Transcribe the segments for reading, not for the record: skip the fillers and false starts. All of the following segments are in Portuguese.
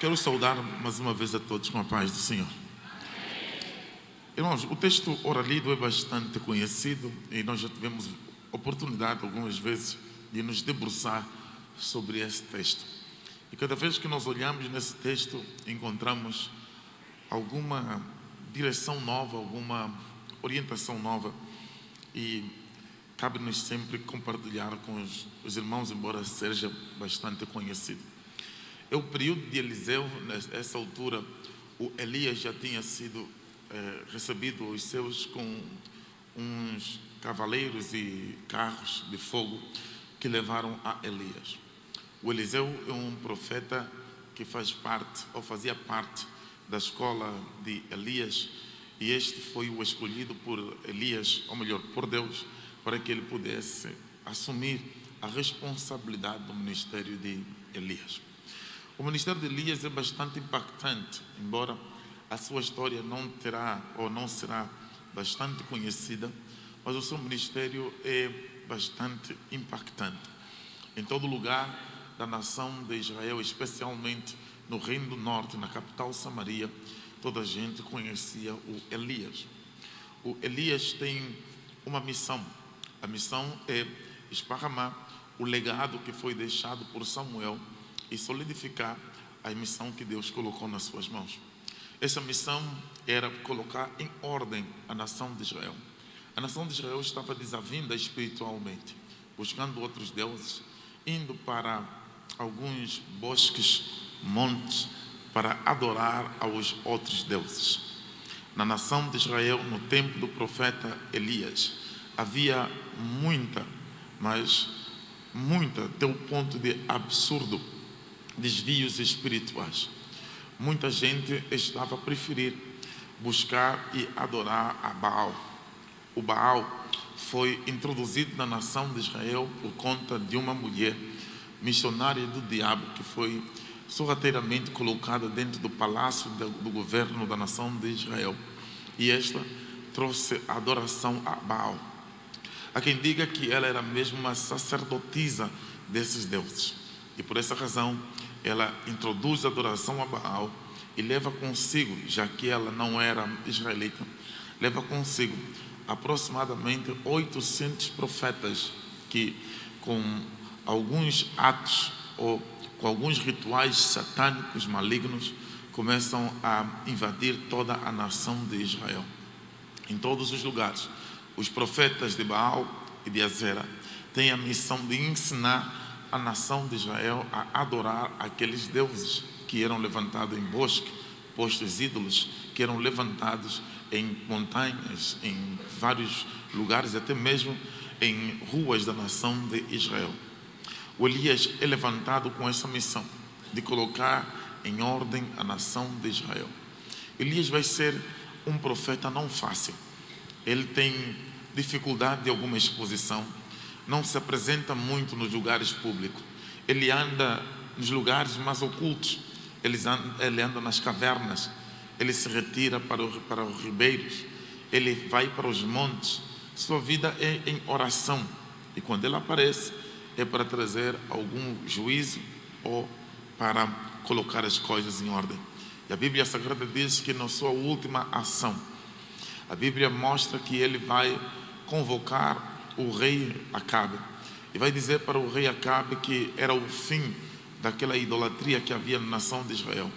Quero saudar mais uma vez a todos com a paz do Senhor. Irmãos, o texto ora lido é bastante conhecido e nós já tivemos oportunidade algumas vezes de nos debruçar sobre esse texto. E cada vez que nós olhamos nesse texto, encontramos alguma direção nova, alguma orientação nova, e cabe-nos sempre compartilhar com os irmãos, embora seja bastante conhecido. É o período de Eliseu. Nessa altura, o Elias já tinha sido recebido os seus com uns cavaleiros e carros de fogo que levaram a Elias. O Eliseu é um profeta que faz parte, ou fazia parte, da escola de Elias, e este foi o escolhido por Elias, ou melhor, por Deus, para que ele pudesse assumir a responsabilidade do ministério de Elias. O ministério de Elias é bastante impactante, embora a sua história não terá ou não será bastante conhecida, mas o seu ministério é bastante impactante. Em todo lugar da nação de Israel, especialmente no Reino do Norte, na capital Samaria, toda a gente conhecia o Elias. O Elias tem uma missão. A missão é esparramar o legado que foi deixado por Samuel e solidificar a missão que Deus colocou nas suas mãos. Essa missão era colocar em ordem a nação de Israel. A nação de Israel estava desavinda espiritualmente, buscando outros deuses, indo para alguns bosques, montes, para adorar aos outros deuses. Na nação de Israel, no tempo do profeta Elias, havia muita, mas muita, até o ponto de absurdo, desvios espirituais. Muita gente estava a preferir buscar e adorar a Baal. O Baal foi introduzido na nação de Israel por conta de uma mulher missionária do diabo que foi sorrateiramente colocada dentro do palácio do governo da nação de Israel. E esta trouxe a adoração a Baal. Há quem diga que ela era mesmo uma sacerdotisa desses deuses. E por essa razão, ela introduz a adoração a Baal e leva consigo, já que ela não era israelita, leva consigo aproximadamente 800 profetas que, com alguns atos ou com alguns rituais satânicos malignos, começam a invadir toda a nação de Israel. Em todos os lugares, os profetas de Baal e de Azera têm a missão de ensinar a nação de Israel a adorar aqueles deuses que eram levantados em bosque, postos ídolos, que eram levantados em montanhas, em vários lugares, até mesmo em ruas da nação de Israel. O Elias é levantado com essa missão de colocar em ordem a nação de Israel. Elias vai ser um profeta não fácil. Ele tem dificuldade de alguma exposição, não se apresenta muito nos lugares públicos. Ele anda nos lugares mais ocultos, ele anda nas cavernas, ele se retira para os ribeiros, ele vai para os montes. Sua vida é em oração, e quando ele aparece é para trazer algum juízo ou para colocar as coisas em ordem. E a Bíblia Sagrada diz que na sua última ação, a Bíblia mostra que ele vai convocar o rei Acabe e vai dizer para o rei Acabe que era o fim daquela idolatria que havia na nação de Israel,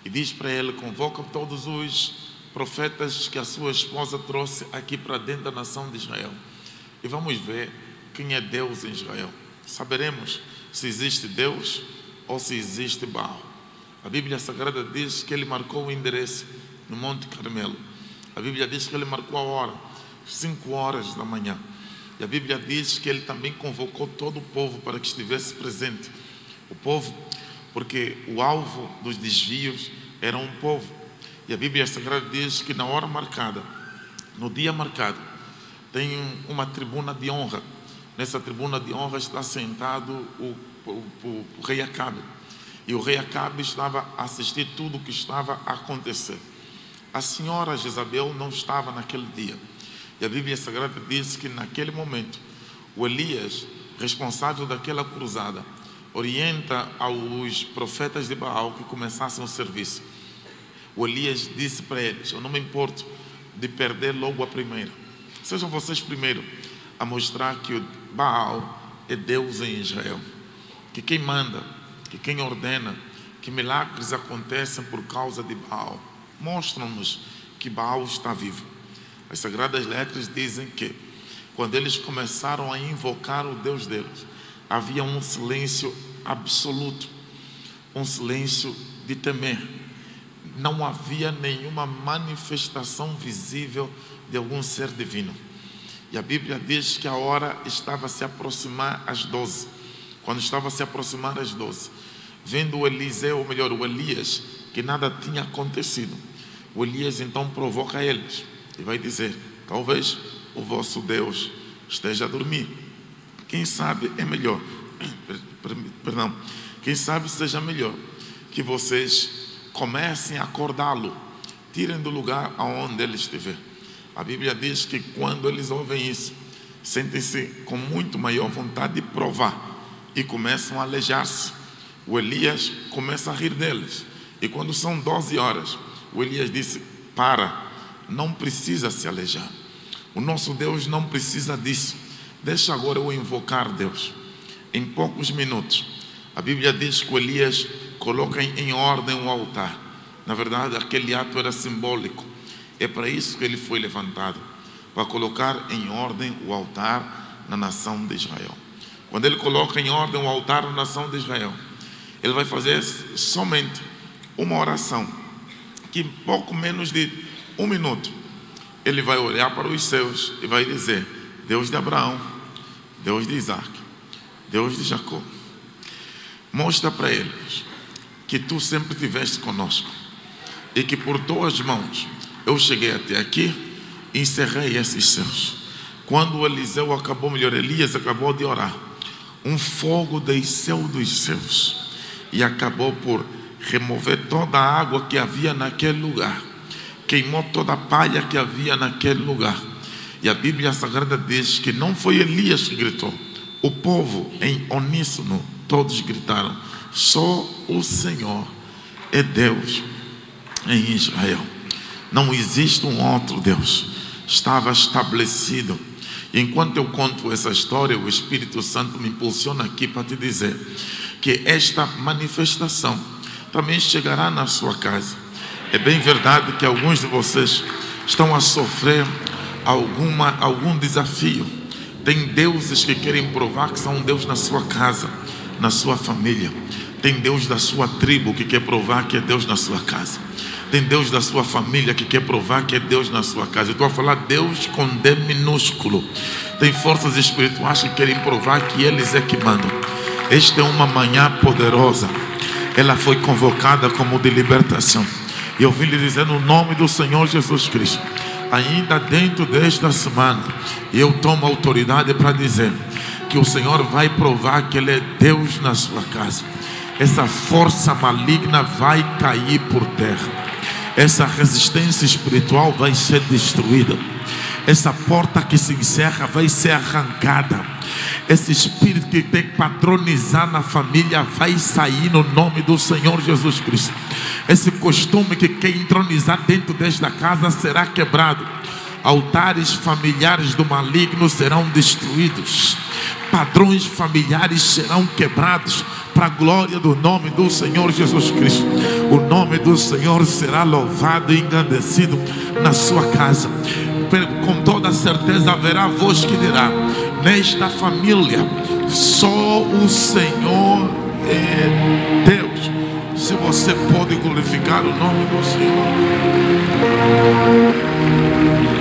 e diz para ele: convoca todos os profetas que a sua esposa trouxe aqui para dentro da nação de Israel, e vamos ver quem é Deus em Israel. Saberemos se existe Deus ou se existe Baal. A Bíblia Sagrada diz que ele marcou o endereço no Monte Carmelo. A Bíblia diz que ele marcou a hora, 5 horas da manhã. E a Bíblia diz que ele também convocou todo o povo para que estivesse presente. O povo, porque o alvo dos desvios era um povo. E a Bíblia Sagrada diz que na hora marcada, no dia marcado, tem uma tribuna de honra. Nessa tribuna de honra está sentado o rei Acabe. E o rei Acabe estava a assistir tudo o que estava a acontecer. A senhora Jezabel não estava naquele dia. E a Bíblia Sagrada diz que naquele momento, o Elias, responsável daquela cruzada, orienta aos profetas de Baal que começassem o serviço. O Elias disse para eles: eu não me importo de perder logo a primeira. Sejam vocês primeiro a mostrar que o Baal é Deus em Israel, que quem manda, que quem ordena, que milagres acontecem por causa de Baal. Mostram-nos que Baal está vivo. As Sagradas Letras dizem que quando eles começaram a invocar o Deus deles, havia um silêncio absoluto, um silêncio de temer. Não havia nenhuma manifestação visível de algum ser divino. E a Bíblia diz que a hora estava a se aproximar às 12. Quando estava a se aproximar às 12, vendo o Eliseu, ou melhor, o Elias, que nada tinha acontecido, o Elias então provoca eles e vai dizer: talvez o vosso Deus esteja a dormir. Quem sabe é melhor, quem sabe seja melhor que vocês comecem a acordá-lo, tirem do lugar aonde ele estiver. A Bíblia diz que quando eles ouvem isso, sentem-se com muito maior vontade de provar e começam a alejar-se. O Elias começa a rir deles, e quando são 12 horas, o Elias disse: para, não precisa se alejar. O nosso Deus não precisa disso. Deixa agora eu invocar Deus. Em poucos minutos, a Bíblia diz que o Elias coloca em ordem o altar. Na verdade, aquele ato era simbólico. É para isso que ele foi levantado, para colocar em ordem o altar na nação de Israel. Quando ele coloca em ordem o altar na nação de Israel, ele vai fazer somente uma oração, que em pouco menos de 1 minuto, ele vai olhar para os céus e vai dizer: Deus de Abraão, Deus de Isaac, Deus de Jacó, mostra para eles que tu sempre estiveste conosco e que por tuas mãos eu cheguei até aqui e encerrei esses céus. Quando o Eliseu acabou, melhor, Elias acabou de orar, um fogo desceu dos céus e acabou por remover toda a água que havia naquele lugar, queimou toda a palha que havia naquele lugar. E a Bíblia Sagrada diz que não foi Elias que gritou, o povo em uníssono todos gritaram: só o Senhor é Deus em Israel. Não existe um outro Deus. Estava estabelecido. E enquanto eu conto essa história, o Espírito Santo me impulsiona aqui para te dizer que esta manifestação também chegará na sua casa. É bem verdade que alguns de vocês estão a sofrer algum desafio. Tem deuses que querem provar que são um Deus na sua casa, na sua família. Tem Deus da sua tribo que quer provar que é Deus na sua casa. Tem Deus da sua família que quer provar que é Deus na sua casa. Eu estou a falar Deus com D minúsculo. Tem forças espirituais que querem provar que eles é que mandam. Esta é uma manhã poderosa. Ela foi convocada como de libertação. E eu vim lhe dizer no nome do Senhor Jesus Cristo, ainda dentro desta semana, eu tomo autoridade para dizer que o Senhor vai provar que Ele é Deus na sua casa. Essa força maligna vai cair por terra. Essa resistência espiritual vai ser destruída. Essa porta que se encerra vai ser arrancada. Esse espírito que tem que patronizar na família vai sair no nome do Senhor Jesus Cristo. Esse costume que quer entronizar dentro desta casa será quebrado. Altares familiares do maligno serão destruídos. Padrões familiares serão quebrados para a glória do nome do Senhor Jesus Cristo. O nome do Senhor será louvado e engrandecido na sua casa. Com toda certeza haverá voz que dirá: nesta família só o Senhor é Deus. Se você pode glorificar o nome do Senhor,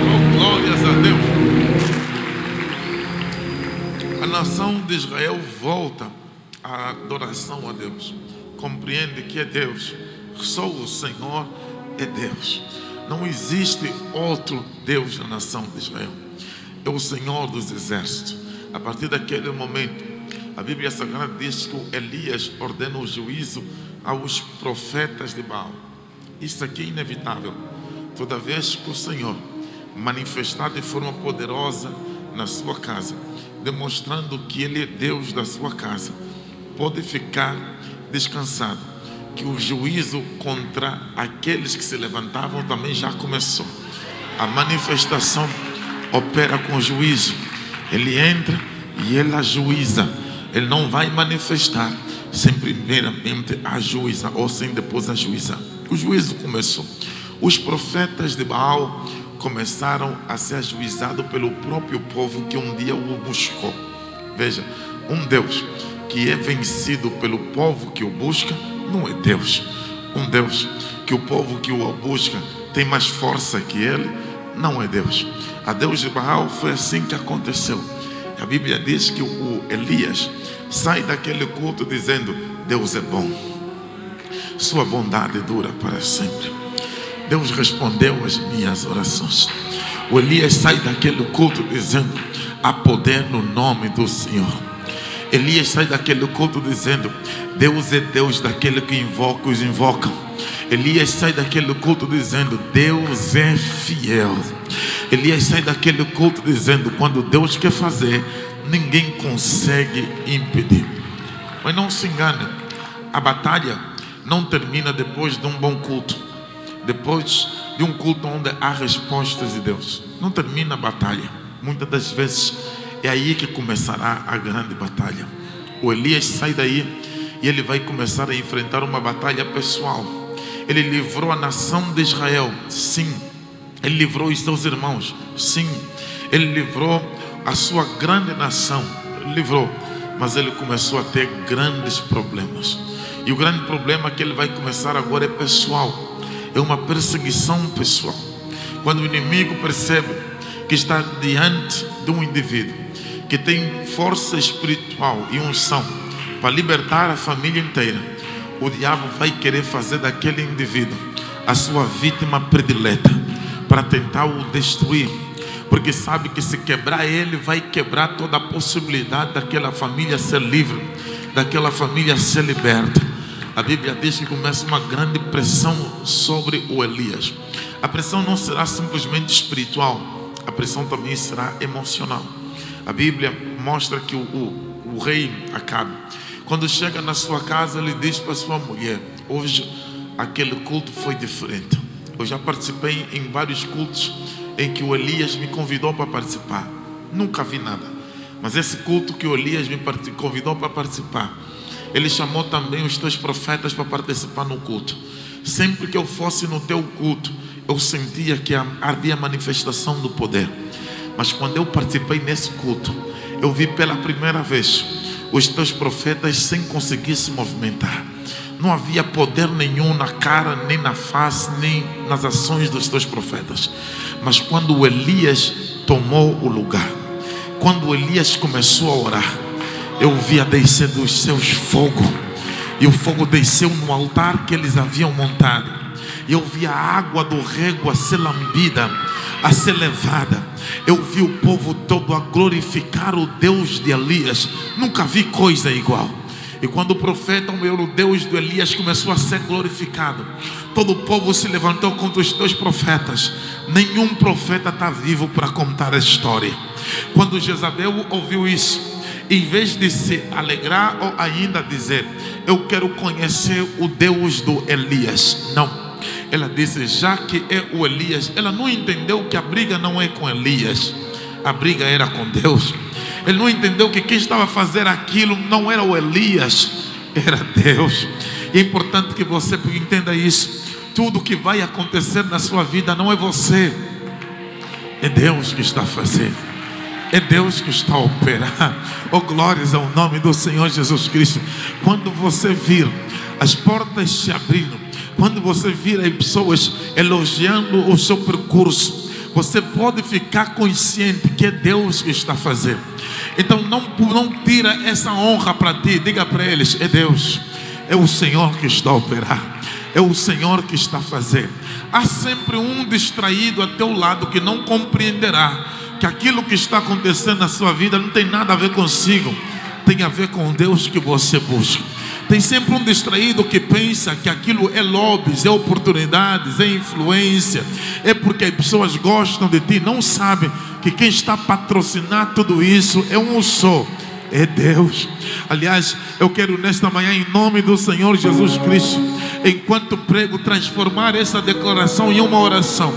oh, glórias a Deus. A nação de Israel volta à adoração a Deus, compreende que é Deus, só o Senhor é Deus. Não existe outro Deus na nação de Israel. É o Senhor dos exércitos. A partir daquele momento, a Bíblia Sagrada diz que Elias ordena o juízo aos profetas de Baal. Isso aqui é inevitável. Toda vez que o Senhor manifestar de forma poderosa na sua casa, demonstrando que Ele é Deus da sua casa, pode ficar descansado, que o juízo contra aqueles que se levantavam também já começou. A manifestação opera com juízo. Ele entra e ele ajuiza. Ele não vai manifestar sem primeiramente ajuizar ou sem depois ajuizar. O juízo começou. Os profetas de Baal começaram a ser ajuizados pelo próprio povo que um dia o buscou. Veja, um Deus que é vencido pelo povo que o busca não é Deus. Um Deus que o povo que o busca tem mais força que ele não é Deus. A Deus de Baal foi assim que aconteceu. A Bíblia diz que o Elias sai daquele culto dizendo: Deus é bom, sua bondade dura para sempre. Deus respondeu às minhas orações. O Elias sai daquele culto dizendo: há poder no nome do Senhor. Elias sai daquele culto dizendo: Deus é Deus daquele que invoca os invocam. Elias sai daquele culto dizendo: Deus é fiel. Elias sai daquele culto dizendo: quando Deus quer fazer, ninguém consegue impedir. Mas não se engane, a batalha não termina depois de um bom culto, depois de um culto onde há respostas de Deus. Não termina a batalha. Muitas das vezes é aí que começará a grande batalha. O Elias sai daí e ele vai começar a enfrentar uma batalha pessoal. Ele livrou a nação de Israel, sim. Ele livrou os seus irmãos, sim. Ele livrou a sua grande nação, livrou. Mas ele começou a ter grandes problemas. E o grande problema que ele vai começar agora é pessoal. É uma perseguição pessoal. Quando o inimigo percebe que está diante de um indivíduo que tem força espiritual e unção para libertar a família inteira, o diabo vai querer fazer daquele indivíduo a sua vítima predileta para tentar o destruir, porque sabe que se quebrar ele, vai quebrar toda a possibilidade daquela família ser livre, daquela família ser liberta. A Bíblia diz que começa uma grande pressão sobre o Elias. A pressão não será simplesmente espiritual, a pressão também será emocional. A Bíblia mostra que o rei Acabe, quando chega na sua casa, ele diz para sua mulher: hoje aquele culto foi diferente. Eu já participei em vários cultos em que o Elias me convidou para participar. Nunca vi nada. Mas esse culto que o Elias me convidou para participar, ele chamou também os teus profetas para participar no culto. Sempre que eu fosse no teu culto, eu sentia que havia manifestação do poder. Mas quando eu participei nesse culto, eu vi pela primeira vez os teus profetas sem conseguir se movimentar. Não havia poder nenhum na cara, nem na face, nem nas ações dos teus profetas. Mas quando o Elias tomou o lugar, quando o Elias começou a orar, eu via descer dos céus fogo. E o fogo desceu no altar que eles haviam montado. E eu via a água do rego a ser lambida, a ser levada. Eu vi o povo todo a glorificar o Deus de Elias. Nunca vi coisa igual. E quando o profeta, o Deus de Elias, começou a ser glorificado, todo o povo se levantou contra os teus profetas. Nenhum profeta está vivo para contar a história. Quando Jezabel ouviu isso, em vez de se alegrar ou ainda dizer: eu quero conhecer o Deus do Elias, não, ela disse: já que é o Elias. Ela não entendeu que a briga não é com Elias, a briga era com Deus. Ele não entendeu que quem estava a fazer aquilo não era o Elias, era Deus. E é importante que você entenda isso. Tudo que vai acontecer na sua vida não é você, é Deus que está fazendo, é Deus que está a operar. Oh, glórias ao nome do Senhor Jesus Cristo. Quando você vir as portas se abrindo, quando você vir aí pessoas elogiando o seu percurso, você pode ficar consciente que é Deus que está fazendo. Então não tira essa honra para ti. Diga para eles: é Deus, é o Senhor que está a operar, é o Senhor que está a fazer. Há sempre um distraído a teu lado que não compreenderá que aquilo que está acontecendo na sua vida não tem nada a ver consigo, tem a ver com Deus que você busca. Tem sempre um distraído que pensa que aquilo é lobbies, é oportunidades, é influência, é porque as pessoas gostam de ti. Não sabe que quem está a patrocinar tudo isso é um só, é Deus. Aliás, eu quero nesta manhã, em nome do Senhor Jesus Cristo, enquanto prego, transformar essa declaração em uma oração,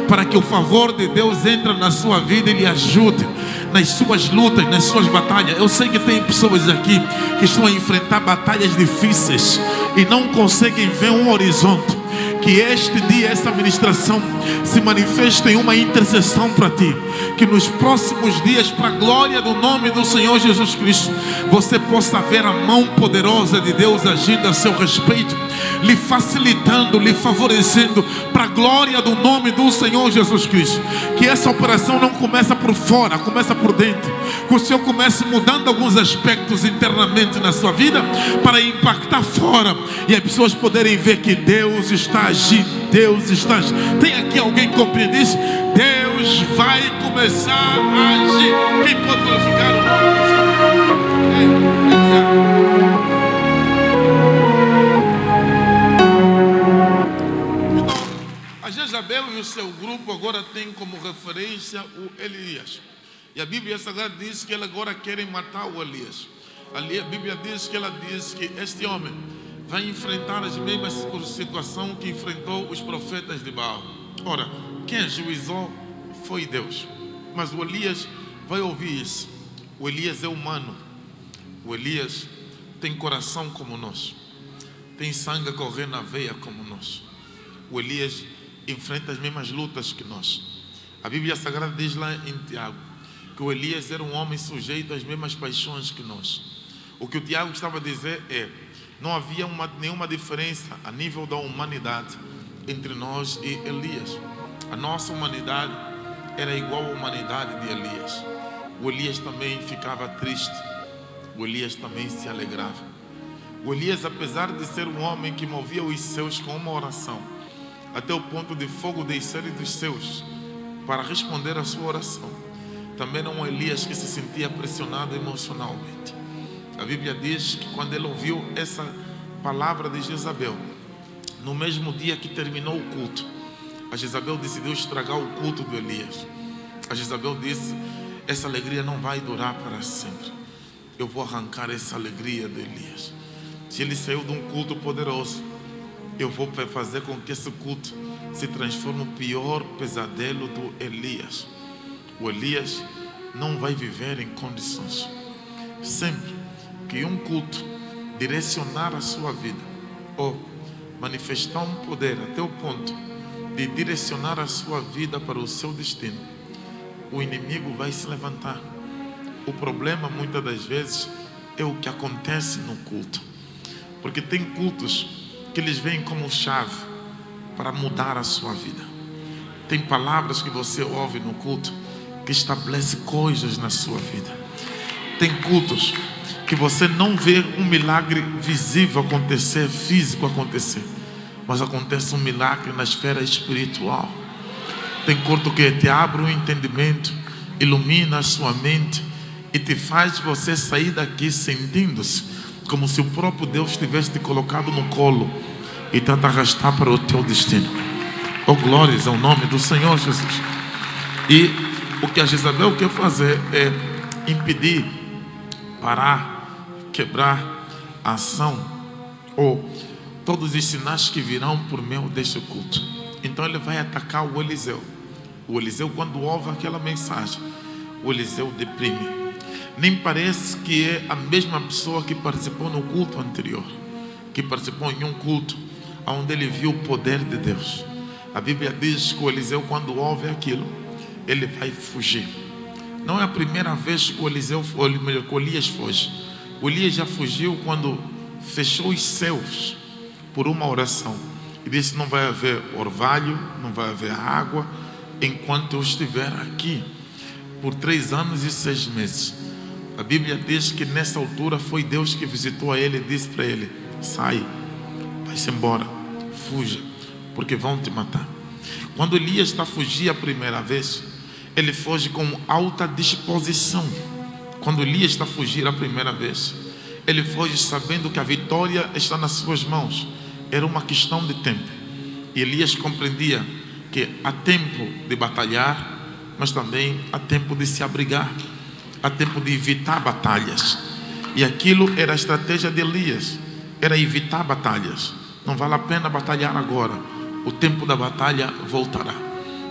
para que o favor de Deus entre na sua vida e lhe ajude nas suas lutas, nas suas batalhas. Eu sei que tem pessoas aqui que estão a enfrentar batalhas difíceis e não conseguem ver um horizonte. Que este dia, essa ministração se manifeste em uma intercessão para ti. Que nos próximos dias, para a glória do nome do Senhor Jesus Cristo, você possa ver a mão poderosa de Deus agindo a seu respeito, lhe facilitando, lhe favorecendo, para a glória do nome do Senhor Jesus Cristo. Que essa operação não começa por fora, começa por dentro. Que o Senhor comece mudando alguns aspectos internamente na sua vida, para impactar fora, e as pessoas poderem ver que Deus está agindo, Deus está agindo. Tem aqui alguém que compreende isso? Deus vai começar a agir. Quem pode glorificar o nome do Senhor? Então, a Jezabel e o seu grupo agora têm como referência o Elias. E a Bíblia Sagrada diz que eles agora querem matar o Elias. Ali a Bíblia diz que ela diz que este homem vai enfrentar as mesmas situações que enfrentou os profetas de Baal. Ora, quem ajuizou foi Deus. Mas o Elias vai ouvir isso. O Elias é humano. O Elias tem coração como nós. Tem sangue a correr na veia como nós. O Elias enfrenta as mesmas lutas que nós. A Bíblia Sagrada diz lá em Tiago que o Elias era um homem sujeito às mesmas paixões que nós. O que o Tiago estava a dizer é: não havia nenhuma diferença a nível da humanidade entre nós e Elias. A nossa humanidade era igual à humanidade de Elias. O Elias também ficava triste. O Elias também se alegrava. O Elias, apesar de ser um homem que movia os céus com uma oração, até o ponto de fogo descer dos céus para responder à sua oração, também era um Elias que se sentia pressionado emocionalmente. A Bíblia diz que quando ele ouviu essa palavra de Jezabel, no mesmo dia que terminou o culto, a Jezabel decidiu estragar o culto do Elias. A Jezabel disse: essa alegria não vai durar para sempre. Eu vou arrancar essa alegria de Elias. Se ele saiu de um culto poderoso, eu vou fazer com que esse culto se transforme no pior pesadelo do Elias. O Elias não vai viver em condições. Sempre que um culto direcionar a sua vida ou manifestar um poder até o ponto de direcionar a sua vida para o seu destino, o inimigo vai se levantar. O problema muitas das vezes é o que acontece no culto, porque tem cultos que eles veem como chave para mudar a sua vida. Tem palavras que você ouve no culto que estabelece coisas na sua vida. Tem cultos que você não vê um milagre visível acontecer, físico acontecer, mas acontece um milagre na esfera espiritual. Tem culto que te abre o entendimento, ilumina a sua mente e te faz você sair daqui sentindo-se como se o próprio Deus tivesse te colocado no colo e te arrastar para o teu destino. Oh, glórias ao nome do Senhor Jesus. E o que a Jezabel quer fazer é impedir, parar, quebrar a ação ou todos os sinais que virão por meio deste culto. Então ele vai atacar o Eliseu. O Eliseu, quando ouve aquela mensagem, o Eliseu deprime. Nem parece que é a mesma pessoa que participou no culto anterior, que participou em um culto onde ele viu o poder de Deus. A Bíblia diz que o Eliseu, quando ouve aquilo, ele vai fugir. Não é a primeira vez que o Elias foge. O Elias já fugiu quando fechou os céus por uma oração e disse: não vai haver orvalho, não vai haver água enquanto eu estiver aqui, por 3 anos e 6 meses. A Bíblia diz que nessa altura foi Deus que visitou a ele e disse para ele: sai, vai-se embora, fuja, porque vão te matar. Quando Elias está a fugir a primeira vez, ele foge com alta disposição. Quando Elias está a fugir a primeira vez, ele foge sabendo que a vitória está nas suas mãos. Era uma questão de tempo. E Elias compreendia que há tempo de batalhar, mas também há tempo de se abrigar. há tempo de evitar batalhas. E aquilo era a estratégia de Elias, era evitar batalhas. Não vale a pena batalhar agora, o tempo da batalha voltará.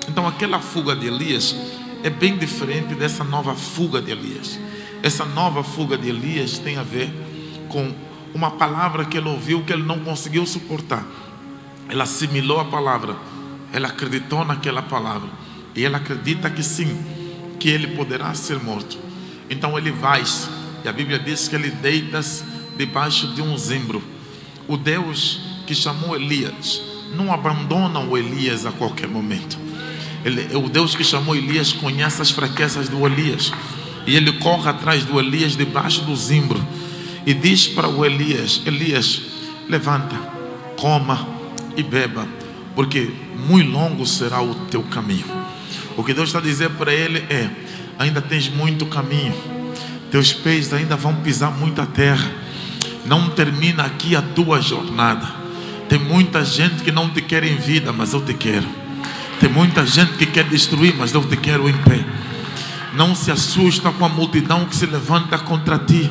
Então aquela fuga de Elias é bem diferente dessa nova fuga de Elias. Essa nova fuga de Elias tem a ver com uma palavra que ele ouviu que ele não conseguiu suportar. Ele assimilou a palavra, ele acreditou naquela palavra, e ele acredita que sim, que ele poderá ser morto. Então ele vai, e a Bíblia diz que ele deita-se debaixo de um zimbro. O Deus que chamou Elias não abandona o Elias a qualquer momento. O Deus que chamou Elias conhece as fraquezas do Elias, e ele corre atrás do Elias debaixo do zimbro e diz para o Elias: Elias, levanta, coma e beba, porque muito longo será o teu caminho. O que Deus está a dizer para ele é: ainda tens muito caminho, teus pés ainda vão pisar muita terra, não termina aqui a tua jornada. Tem muita gente que não te quer em vida, mas eu te quero. Tem muita gente que quer destruir, mas eu te quero em pé. Não se assusta com a multidão que se levanta contra ti,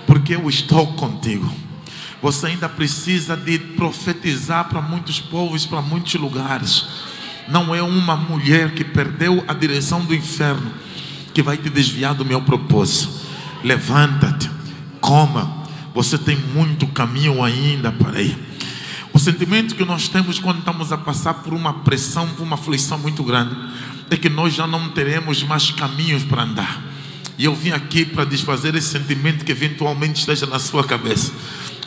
porque eu estou contigo. Você ainda precisa de profetizar para muitos povos, para muitos lugares. Não é uma mulher que perdeu a direção do inferno que vai te desviar do meu propósito. Levanta-te, coma. Você tem muito caminho ainda para ir. O sentimento que nós temos quando estamos a passar por uma pressão, por uma aflição muito grande, é que nós já não teremos mais caminhos para andar. E eu vim aqui para desfazer esse sentimento que eventualmente esteja na sua cabeça.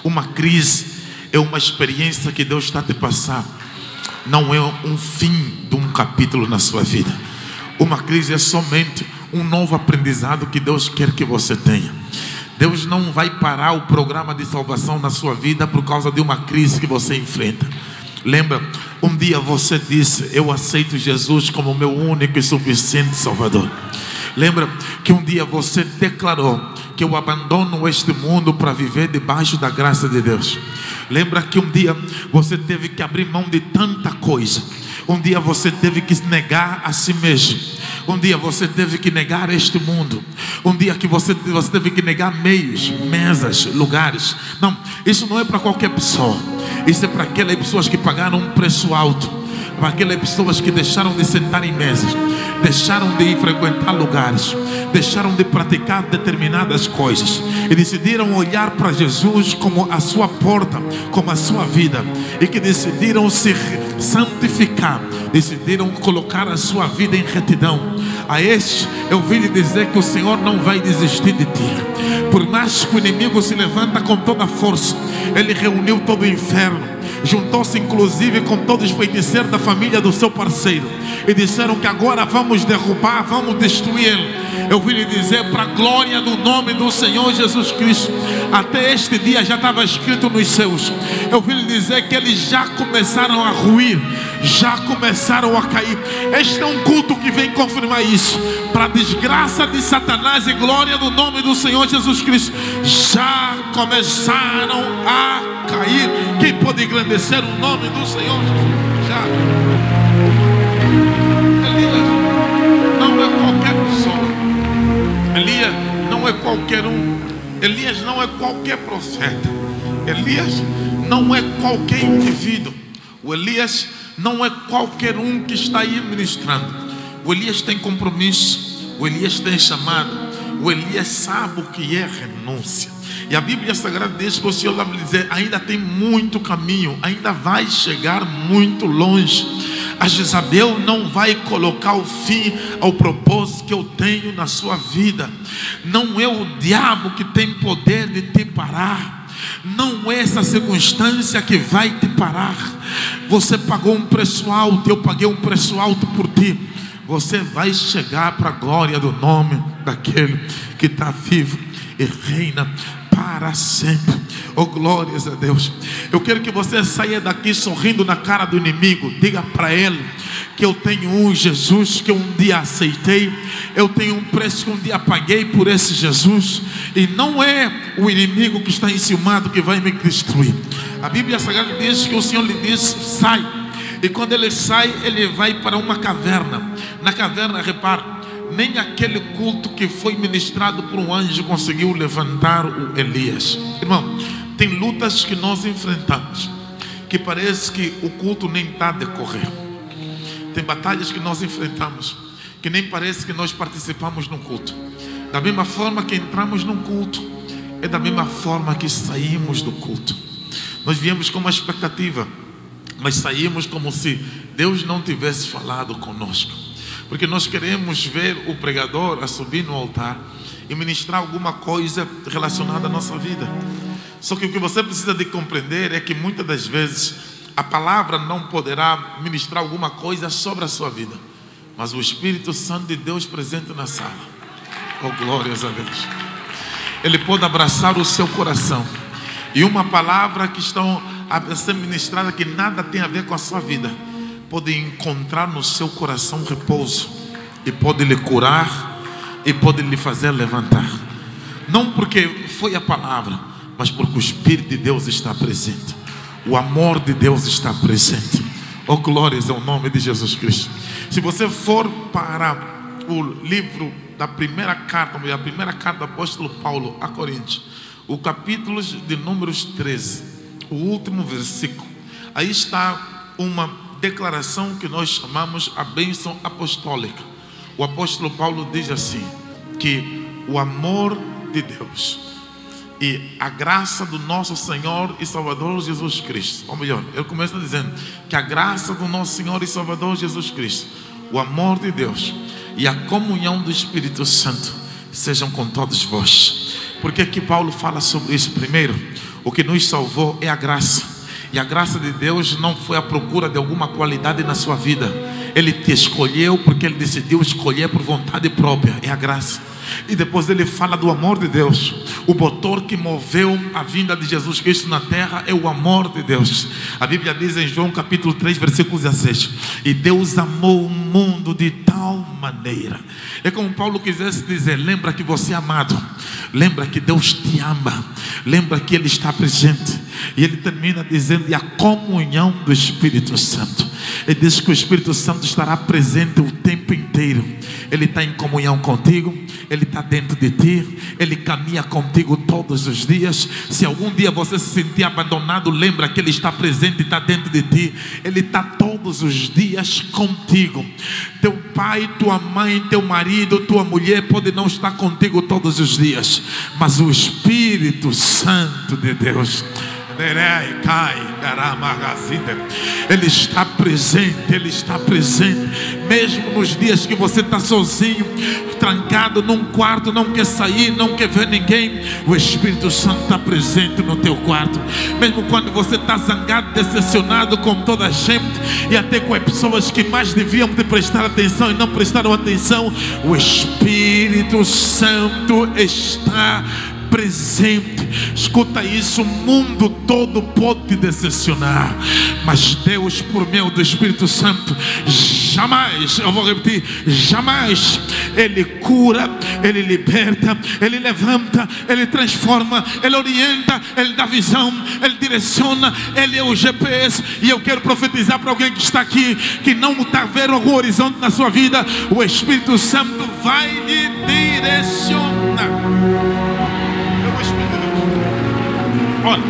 Uma crise é uma experiência que Deus está a te passar, não é um fim de um capítulo na sua vida. Uma crise é somente um novo aprendizado que Deus quer que você tenha. Deus não vai parar o programa de salvação na sua vida por causa de uma crise que você enfrenta. Lembra, um dia você disse: eu aceito Jesus como meu único e suficiente Salvador. Lembra que um dia você declarou que eu abandono este mundo para viver debaixo da graça de Deus. Lembra que um dia você teve que abrir mão de tanta coisa. Um dia você teve que negar a si mesmo. Um dia você teve que negar este mundo. Um dia que você teve que negar meios, mesas, lugares. Não, isso não é para qualquer pessoa. Isso é para aquelas pessoas que pagaram um preço alto, para aquelas pessoas que deixaram de sentar em mesas, deixaram de ir frequentar lugares, deixaram de praticar determinadas coisas e decidiram olhar para Jesus como a sua porta, como a sua vida, e que decidiram se santificar, decidiram colocar a sua vida em retidão. A este eu vim lhe dizer que o Senhor não vai desistir de ti. Por mais que o inimigo se levanta com toda a força, ele reuniu todo o inferno, juntou-se inclusive com todos os feiticeiros da família do seu parceiro, e disseram que agora vamos derrubar, vamos destruir ele. Eu vim lhe dizer, para a glória do nome do Senhor Jesus Cristo, até este dia já estava escrito nos céus. Eu vim lhe dizer que eles já começaram a ruir, já começaram a cair. Este é um culto que vem confirmar isso, para a desgraça de Satanás e glória do nome do Senhor Jesus Cristo. Já começaram a cair. Quem pode engrandecer o nome do Senhor Jesus? Já. Elias não é qualquer pessoa. Elias não é qualquer um. Elias não é qualquer profeta. Elias não é qualquer indivíduo. O Elias não é qualquer um que está aí ministrando. O Elias tem compromisso. O Elias tem chamado. O Elias sabe o que é renúncia. E a Bíblia Sagrada diz que o Senhor vai dizer: ainda tem muito caminho, ainda vai chegar muito longe. A Jezabel não vai colocar o fim ao propósito que eu tenho na sua vida. Não é o diabo que tem poder de te parar. Não é essa circunstância que vai te parar. Você pagou um preço alto, eu paguei um preço alto por ti. Você vai chegar para a glória do nome daquele que está vivo e reina para sempre. Oh, glórias a Deus. Eu quero que você saia daqui sorrindo na cara do inimigo. Diga para ele que eu tenho um Jesus que um dia aceitei. Eu tenho um preço que um dia paguei por esse Jesus. E não é o inimigo que está enciumado que vai me destruir. A Bíblia Sagrada diz que o Senhor lhe diz: sai. E quando ele sai, ele vai para uma caverna. Na caverna, repara, nem aquele culto que foi ministrado por um anjo conseguiu levantar o Elias. Irmão, tem lutas que nós enfrentamos que parece que o culto nem está a decorrer. Tem batalhas que nós enfrentamos que nem parece que nós participamos no culto. Da mesma forma que entramos num culto, é da mesma forma que saímos do culto. Nós viemos com uma expectativa, mas saímos como se Deus não tivesse falado conosco. Porque nós queremos ver o pregador a subir no altar e ministrar alguma coisa relacionada à nossa vida. Só que o que você precisa de compreender é que muitas das vezes a palavra não poderá ministrar alguma coisa sobre a sua vida, mas o Espírito Santo de Deus presente na sala, oh glórias a Deus, Ele pode abraçar o seu coração, e uma palavra que está a ser ministrada que nada tem a ver com a sua vida pode encontrar no seu coração repouso, e pode lhe curar, e pode lhe fazer levantar. Não porque foi a palavra, mas porque o Espírito de Deus está presente, o amor de Deus está presente. Oh glórias ao nome de Jesus Cristo. Se você for para o livro da primeira carta, a primeira carta do apóstolo Paulo a Coríntios, o capítulo de Números 13, o último versículo, aí está uma declaração que nós chamamos a bênção apostólica. O apóstolo Paulo diz assim, que o amor de Deus e a graça do nosso Senhor e Salvador Jesus Cristo, ou melhor, ele começa dizendo que a graça do nosso Senhor e Salvador Jesus Cristo, o amor de Deus e a comunhão do Espírito Santo sejam com todos vós. Por que que Paulo fala sobre isso? Primeiro, o que nos salvou é a graça, e a graça de Deus não foi a procura de alguma qualidade na sua vida. Ele te escolheu porque Ele decidiu escolher por vontade própria, é a graça. E depois ele fala do amor de Deus. O motor que moveu a vinda de Jesus Cristo na terra é o amor de Deus. A Bíblia diz em João capítulo 3 versículo 16, e Deus amou o mundo de tal maneira. É como Paulo quisesse dizer, lembra que você é amado, lembra que Deus te ama, lembra que Ele está presente. E ele termina dizendo, e a comunhão do Espírito Santo. Ele diz que o Espírito Santo estará presente o tempo inteiro. Ele está em comunhão contigo, Ele está dentro de ti, Ele caminha contigo todos os dias. Se algum dia você se sentir abandonado, lembra que Ele está presente e está dentro de ti. Ele está todos os dias contigo. Teu pai, tua mãe, teu marido, tua mulher pode não estar contigo todos os dias, mas o Espírito Santo de Deus, Ele está presente, Ele está presente. Mesmo nos dias que você está sozinho, trancado num quarto, não quer sair, não quer ver ninguém, o Espírito Santo está presente no teu quarto. Mesmo quando você está zangado, decepcionado com toda a gente, e até com as pessoas que mais deviam te prestar atenção e não prestaram atenção, o Espírito Santo está presente. Escuta isso, o mundo todo pode te decepcionar, mas Deus, por meio do Espírito Santo, jamais, eu vou repetir, jamais, Ele cura, Ele liberta, Ele levanta, Ele transforma, Ele orienta, Ele dá visão, Ele direciona, Ele é o GPS. E eu quero profetizar para alguém que está aqui, que não está vendo algum horizonte na sua vida, o Espírito Santo vai lhe direcionar. Olha,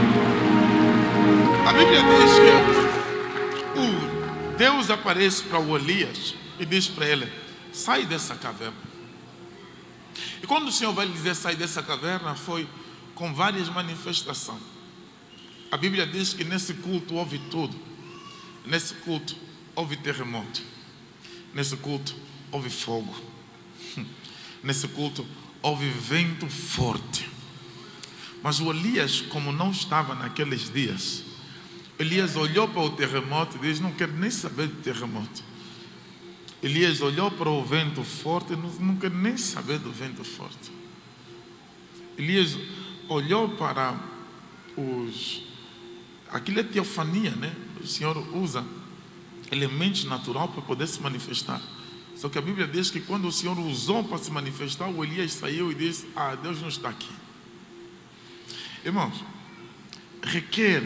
a Bíblia diz que o Deus aparece para o Elias e diz para ele, sai dessa caverna. E quando o Senhor vai lhe dizer sair dessa caverna, foi com várias manifestações. A Bíblia diz que nesse culto houve tudo. Nesse culto houve terremoto, nesse culto houve fogo, nesse culto houve vento forte. Mas o Elias, como não estava naqueles dias, Elias olhou para o terremoto e disse, não quero nem saber de terremoto. Elias olhou para o vento forte e não quero nem saber do vento forte. Elias olhou para aquilo é teofania, né? O Senhor usa elementos naturais para poder se manifestar. Só que a Bíblia diz que quando o Senhor usou para se manifestar, o Elias saiu e disse, Deus não está aqui. Irmãos, requer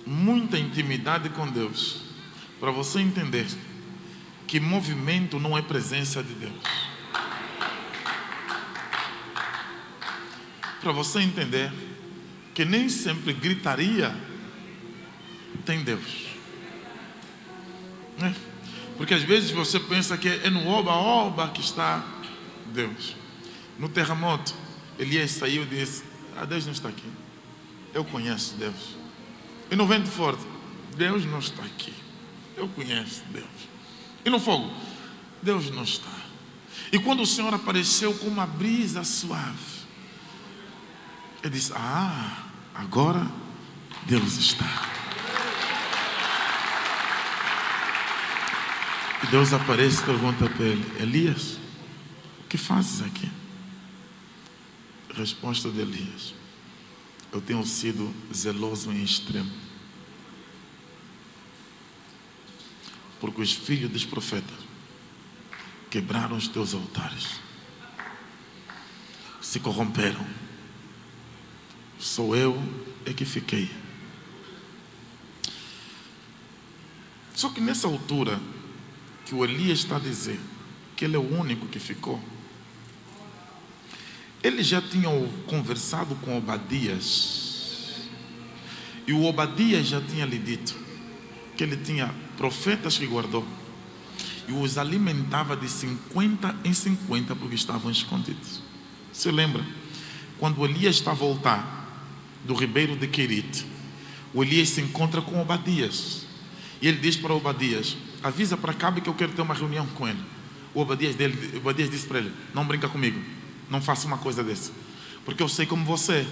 muita intimidade com Deus para você entender que movimento não é presença de Deus. Para você entender que nem sempre gritaria tem Deus. Porque às vezes você pensa que é no oba-oba que está Deus. No terremoto, Elias saiu e disse: Deus não está aqui. Eu conheço Deus. E no vento forte, Deus não está aqui. Eu conheço Deus. E no fogo, Deus não está. E quando o Senhor apareceu com uma brisa suave, ele disse: agora Deus está. E Deus aparece e pergunta para ele: Elias, o que fazes aqui? Resposta de Elias: eu tenho sido zeloso em extremo, porque os filhos dos profetas quebraram os teus altares, se corromperam. Sou eu que fiquei. Só que nessa altura que o Elias está a dizer que ele é o único que ficou, eles já tinham conversado com Obadias, e o Obadias já tinha lhe dito que ele tinha profetas que guardou e os alimentava de 50 em 50 porque estavam escondidos. Você lembra? Quando o Elias está a voltar do ribeiro de Querite, o Elias se encontra com Obadias e ele diz para Obadias: avisa para Acabe que eu quero ter uma reunião com ele. O Obadias disse para ele: não brinca comigo, não faça uma coisa dessa, porque eu sei como você,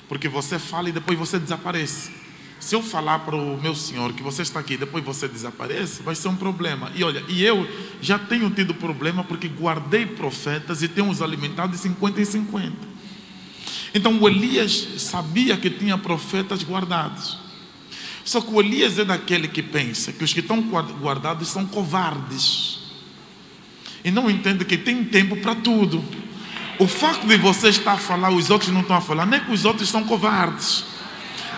porque você fala e depois você desaparece. Se eu falar para o meu senhor que você está aqui e depois você desaparece, vai ser um problema. E olha, eu já tenho tido problema porque guardei profetas e tenho os alimentado de 50 em 50. Então o Elias sabia que tinha profetas guardados. Só que o Elias é daquele que pensa que os que estão guardados são covardes e não entende que tem tempo para tudo. O facto de você estar a falar, os outros não estão a falar, nem que os outros são covardes.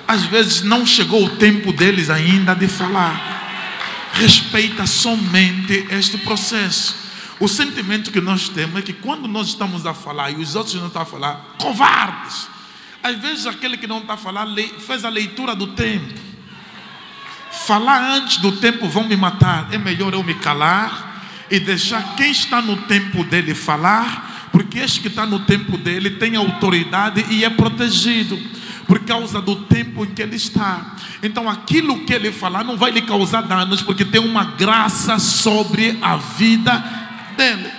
Às vezes não chegou o tempo deles ainda de falar. Respeita somente este processo. O sentimento que nós temos é que quando nós estamos a falar e os outros não estão a falar, covardes. Às vezes aquele que não está a falar fez a leitura do tempo. Falar antes do tempo vão me matar. É melhor eu me calar e deixar quem está no tempo dele falar, porque este que está no tempo dele tem autoridade e é protegido por causa do tempo em que ele está. Então aquilo que ele falar não vai lhe causar danos, porque tem uma graça sobre a vida dele.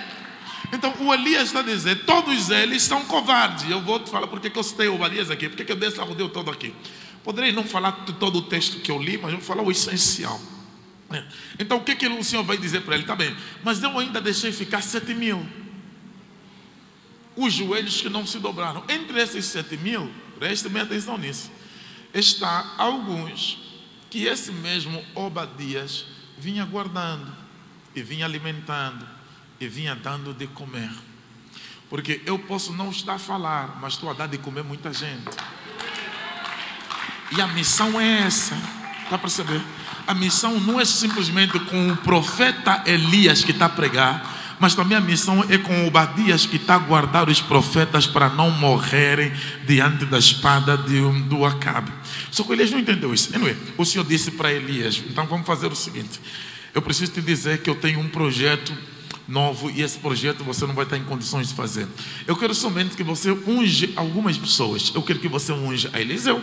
Então o Elias está a dizer: todos eles são covardes. Eu vou te falar porque que eu citei o Elias aqui, porque que eu dei esse rodeio todo aqui. Poderei não falar de todo o texto que eu li, mas eu vou falar o essencial. Então o que o Senhor vai dizer para ele? Tá bem, mas eu ainda deixei ficar 7.000, os joelhos que não se dobraram. Entre esses 7.000, preste bem atenção nisso, está alguns que esse mesmo Obadias vinha guardando e vinha alimentando e vinha dando de comer. Porque eu posso não estar a falar, mas estou a dar de comer muita gente. E a missão é essa. Está a perceber? A missão não é simplesmente com o profeta Elias que está a pregar, mas também a missão é com o Obadias que está a guardar os profetas para não morrerem diante da espada do Acabe. Só que Elias não entendeu isso. Anyway, o Senhor disse para Elias: então vamos fazer o seguinte, eu preciso te dizer que eu tenho um projeto novo e esse projeto você não vai estar em condições de fazer. Eu quero somente que você unge algumas pessoas. Eu quero que você unja a Eliseu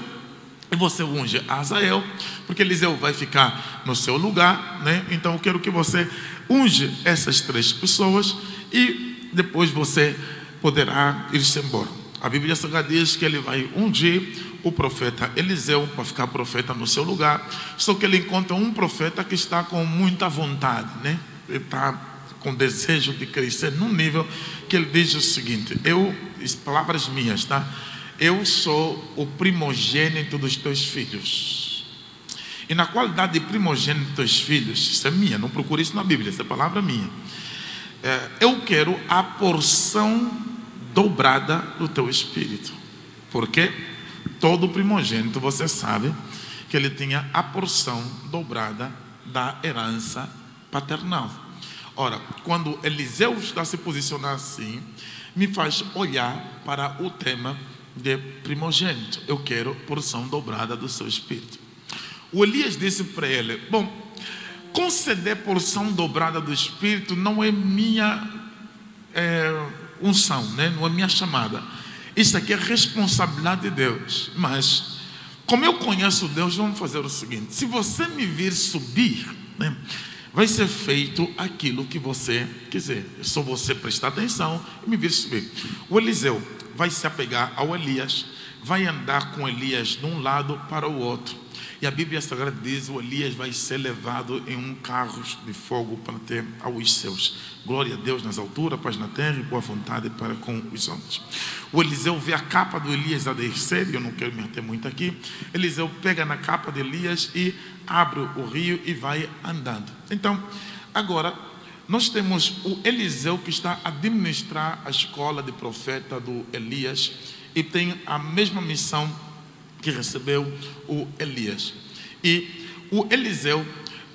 e você unge a Azael, porque Eliseu vai ficar no seu lugar, né? Então eu quero que você unge essas 3 pessoas e depois você poderá ir-se embora. A Bíblia Sagrada diz que ele vai ungir o profeta Eliseu para ficar profeta no seu lugar. Só que ele encontra um profeta que está com muita vontade, né? Ele está com desejo de crescer num nível que ele diz o seguinte: palavras minhas, tá? Eu sou o primogênito dos teus filhos. E na qualidade de primogênito dos teus filhos, isso é minha, não procure isso na Bíblia, essa palavra é minha. Eu quero a porção dobrada do teu espírito. Porque todo primogênito, você sabe, que ele tinha a porção dobrada da herança paternal. Ora, quando Eliseu está a se posicionar assim, me faz olhar para o tema de primogênito. Eu quero porção dobrada do seu espírito. O Elias disse para ele: bom, conceder porção dobrada do espírito não é minha unção, né? Não é minha chamada. Isso aqui é responsabilidade de Deus. Mas, como eu conheço Deus, vamos fazer o seguinte: se você me vir subir, né, vai ser feito aquilo que você quiser. É só você prestar atenção e me vir subir. O Eliseu vai se apegar ao Elias, vai andar com Elias de um lado para o outro. E a Bíblia Sagrada diz: o Elias vai ser levado em um carro de fogo para ter aos seus. Glória a Deus nas alturas, paz na terra e boa vontade para com os homens. O Eliseu vê a capa do Elias a descer, e eu não quero me meter muito aqui. Eliseu pega na capa de Elias e abre o rio e vai andando. Então, agora, nós temos o Eliseu que está a administrar a escola de profeta do Elias e tem a mesma missão que recebeu o Elias. E o Eliseu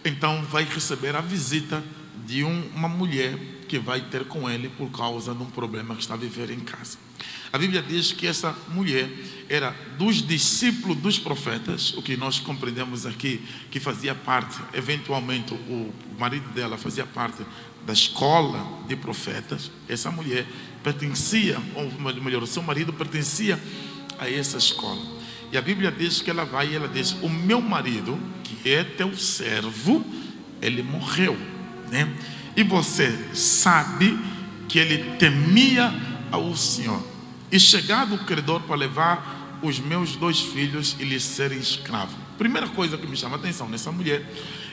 então vai receber a visita de uma mulher que vai ter com ele por causa de um problema que está a viver em casa. A Bíblia diz que essa mulher era dos discípulos dos profetas, o que nós compreendemos aqui, que fazia parte, eventualmente o marido dela fazia parte da escola de profetas. Essa mulher pertencia, ou melhor, o seu marido pertencia a essa escola. E a Bíblia diz que ela vai e ela diz: o meu marido, que é teu servo, ele morreu, né? E você sabe que ele temia ao Senhor. E chegado o credor para levar os meus 2 filhos e lhes serem escravos. Primeira coisa que me chama a atenção nessa mulher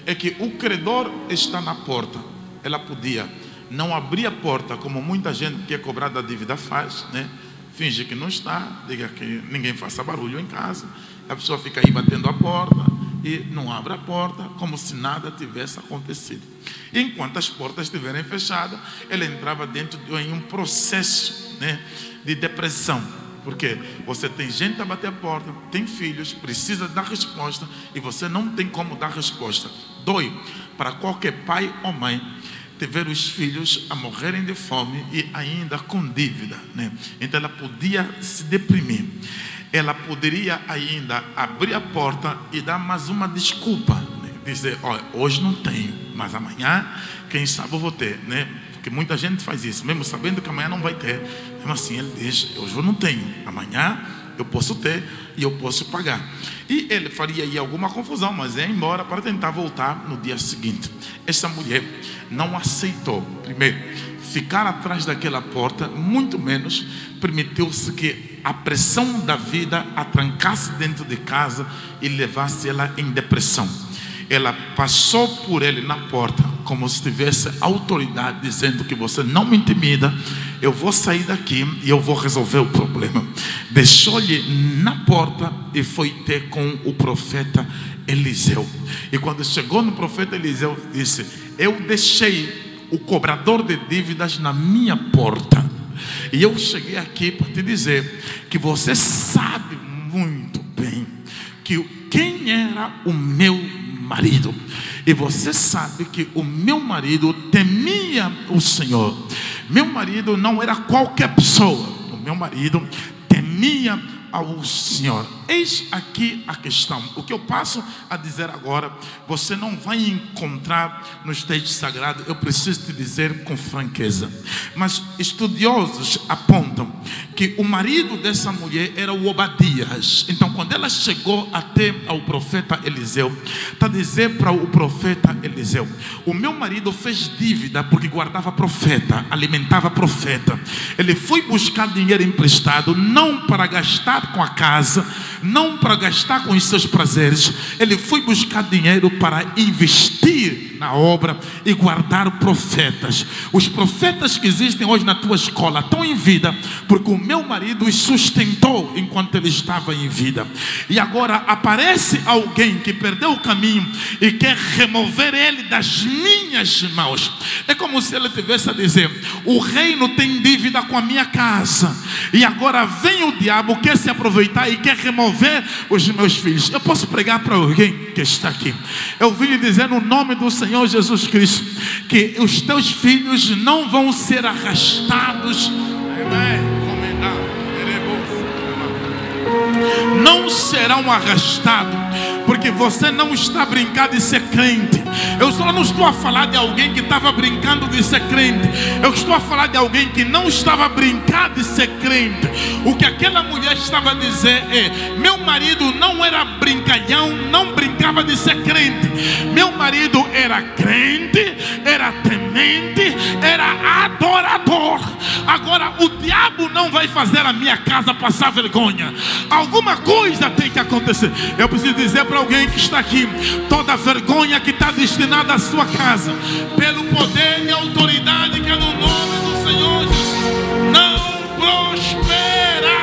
é que o credor está na porta. Ela podia não abrir a porta, como muita gente que é cobrada da dívida faz, né? Finge que não está, diga que ninguém faça barulho em casa. A pessoa fica aí batendo a porta e não abre a porta, como se nada tivesse acontecido. E enquanto as portas estiverem fechadas, ela entrava dentro de um processo, né, de depressão. Porque você tem gente a bater a porta, tem filhos, precisa dar resposta e você não tem como dar resposta. Dói para qualquer pai ou mãe de ver os filhos a morrerem de fome e ainda com dívida, né? Então ela podia se deprimir. Ela poderia ainda abrir a porta e dar mais uma desculpa, né? Dizer: olha, hoje não tenho, mas amanhã, quem sabe eu vou ter, né? Porque muita gente faz isso, mesmo sabendo que amanhã não vai ter. Mesmo assim ele diz: hoje eu não tenho, amanhã eu posso ter e eu posso pagar. E ele faria aí alguma confusão, mas ia embora para tentar voltar no dia seguinte. Essa mulher não aceitou, primeiro, ficar atrás daquela porta, muito menos permitiu-se que a pressão da vida a trancasse dentro de casa e levasse ela em depressão. Ela passou por ele na porta como se tivesse autoridade, dizendo que você não me intimida, eu vou sair daqui e eu vou resolver o problema. Deixou-lhe na porta e foi ter com o profeta Eliseu. E quando chegou no profeta Eliseu, disse: eu deixei o cobrador de dívidas na minha porta e eu cheguei aqui para te dizer que você sabe muito bem que quem era o meu marido, e você sabe que o meu marido temia o Senhor. Meu marido não era qualquer pessoa, o meu marido temia ao Senhor. Eis aqui a questão. O que eu passo a dizer agora, você não vai encontrar nos textos sagrados. Eu preciso te dizer com franqueza. Mas estudiosos apontam que o marido dessa mulher era o Obadias. Então, quando ela chegou até ao profeta Eliseu, está a dizer para o profeta Eliseu: o meu marido fez dívida porque guardava profeta, alimentava profeta. Ele foi buscar dinheiro emprestado, não para gastar com a casa, não para gastar com os seus prazeres. Ele foi buscar dinheiro para investir na obra e guardar profetas. Os profetas que existem hoje na tua escola estão em vida porque o meu marido os sustentou enquanto ele estava em vida. E agora aparece alguém que perdeu o caminho e quer remover ele das minhas mãos. É como se ele tivesse a dizer: o reino tem dívida com a minha casa e agora vem o diabo, quer se aproveitar e quer remover os meus filhos. Eu posso pregar para alguém que está aqui. Eu vim lhe dizer no nome do Senhor Senhor Jesus Cristo que os teus filhos não vão ser arrastados. Não serão arrastados, porque você não está brincando de ser crente. Eu só não estou a falar de alguém que estava brincando de ser crente. Eu estou a falar de alguém que não estava brincando de ser crente. O que aquela mulher estava a dizer é: meu marido não era brincalhão, não brincava de ser crente. Meu marido era crente, era temente, era adorador. Agora o diabo não vai fazer a minha casa passar vergonha. Alguma coisa tem que acontecer. Eu preciso dizer para alguém que está aqui: toda vergonha que está destinada à sua casa, pelo poder e autoridade que é no nome do Senhor Jesus, não prosperará.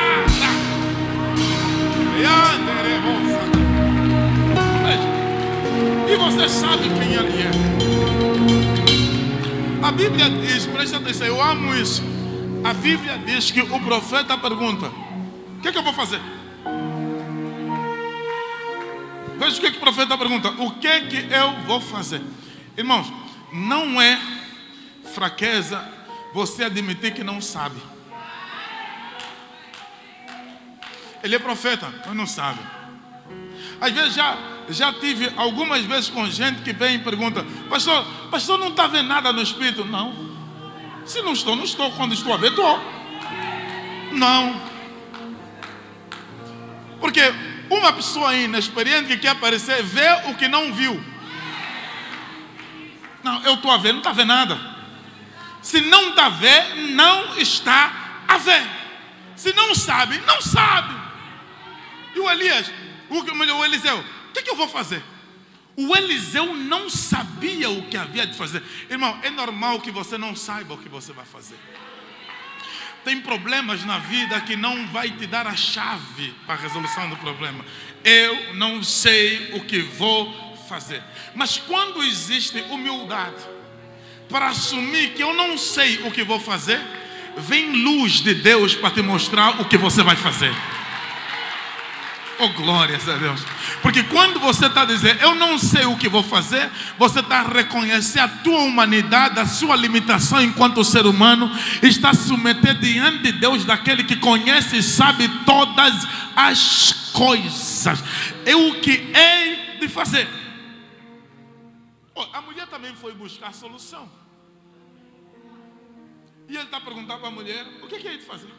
E você sabe quem ele é. A Bíblia diz, presta atenção, eu amo isso. A Bíblia diz que o profeta pergunta: o que é que eu vou fazer? Veja o que o profeta pergunta: o que é que eu vou fazer? Irmãos, não é fraqueza você admitir que não sabe. Ele é profeta, mas não sabe. Às vezes já tive algumas vezes com gente que vem e pergunta: pastor, não está vendo nada no Espírito? Não. Se não estou, não estou. Quando estou a ver, estou. Não. Porque uma pessoa inexperiente que quer aparecer vê o que não viu. Não, eu estou a ver, não está a ver nada. Se não está a ver, não está a ver. Se não sabe, não sabe. E o Elias, o Eliseu, o que eu vou fazer? O Eliseu não sabia o que havia de fazer. Irmão, é normal que você não saiba o que você vai fazer. Tem problemas na vida que não vai te dar a chave para a resolução do problema. Eu não sei o que vou fazer. Mas quando existe humildade para assumir que eu não sei o que vou fazer, vem luz de Deus para te mostrar o que você vai fazer. Oh, glórias a Deus. Porque quando você está dizendo eu não sei o que vou fazer, você está a reconhecer a tua humanidade, a sua limitação enquanto ser humano, está a submeter diante de Deus, daquele que conhece e sabe todas as coisas. É o que hei de fazer. Oh, a mulher também foi buscar a solução. E ele está perguntando para a mulher: o que é hei de fazer?